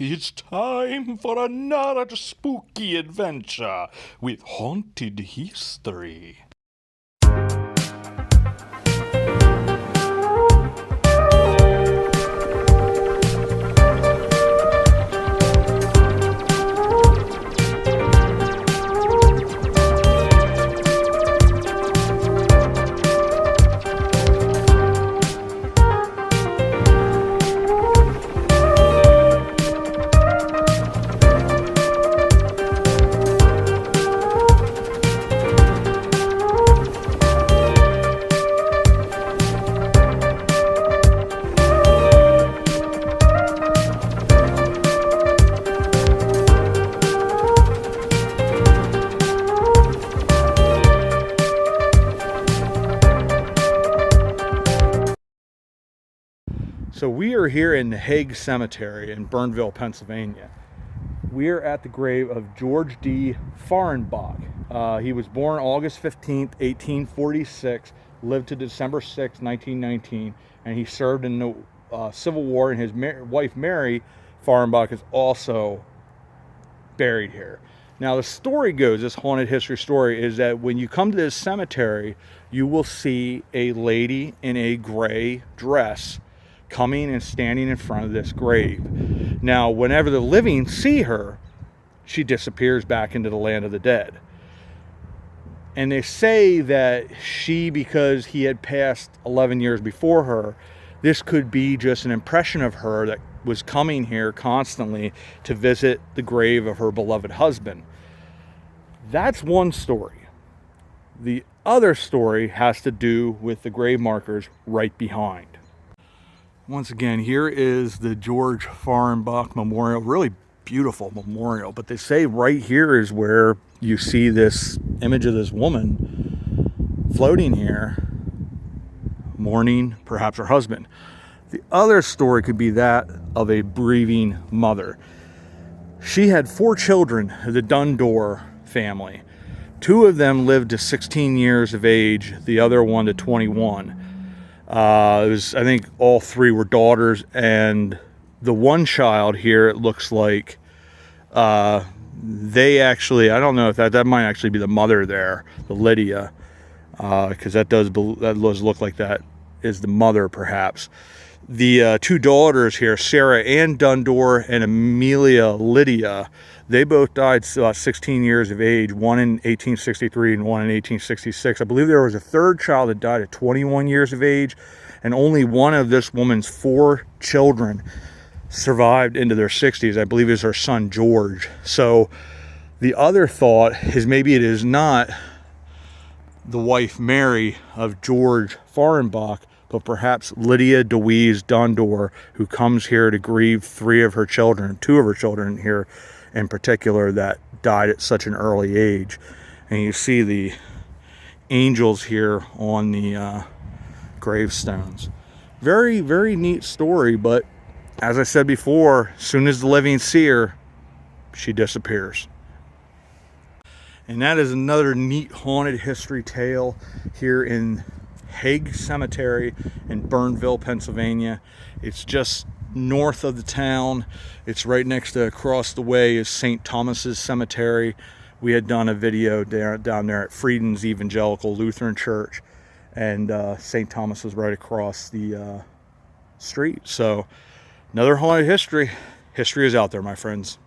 It's time for another spooky adventure with haunted history. So we are here in the Haag Cemetery in Bernville, Pennsylvania. We are at the grave of George D. Fahrenbach. He was born August 15th, 1846, lived to December 6th, 1919, and he served in the Civil War, and his wife Mary Fahrenbach is also buried here. Now the story goes, this haunted history story, is that when you come to this cemetery, you will see a lady in a gray dress coming and standing in front of this grave. Now, whenever the living see her, she disappears back into the land of the dead. And they say that because he had passed 11 years before her, this could be just an impression of her that was coming here constantly to visit the grave of her beloved husband. That's one story. The other story has to do with the grave markers right behind. Once again, here is the George Fahrenbach Memorial, really beautiful memorial, but they say right here is where you see this image of this woman floating here, mourning perhaps her husband. The other story could be that of a grieving mother. She had 4 children, the Dundor family. 2 of them lived to 16 years of age, the other one to 21. I think all 3 were daughters, and the one child here, it looks like they actually, I don't know if that might actually be the mother there, the Lydia, because that does look like that is the mother perhaps. The 2 daughters here, Sarah Ann Dundor and Amelia Lydia, they both died 16 years of age, one in 1863 and one in 1866. I believe there was a 3rd child that died at 21 years of age, and only one of this woman's 4 children survived into their 60s. I believe it was her son George. So the other thought is maybe it is not the wife Mary of George Fahrenbach, but perhaps Lydia Deweese Dundor, who comes here to grieve 3 of her children, 2 of her children here in particular, that died at such an early age. And you see the angels here on the gravestones. Very, very neat story, but as I said before, as soon as the living see her, she disappears. And that is another neat haunted history tale here in Haag Cemetery in Bernville, Pennsylvania. It's just north of the town. It's right next to, across the way is St. Thomas's Cemetery. We had done a video down there at Frieden's Evangelical Lutheran Church, and St. Thomas was right across the street. So another haunted history. History is out there, my friends.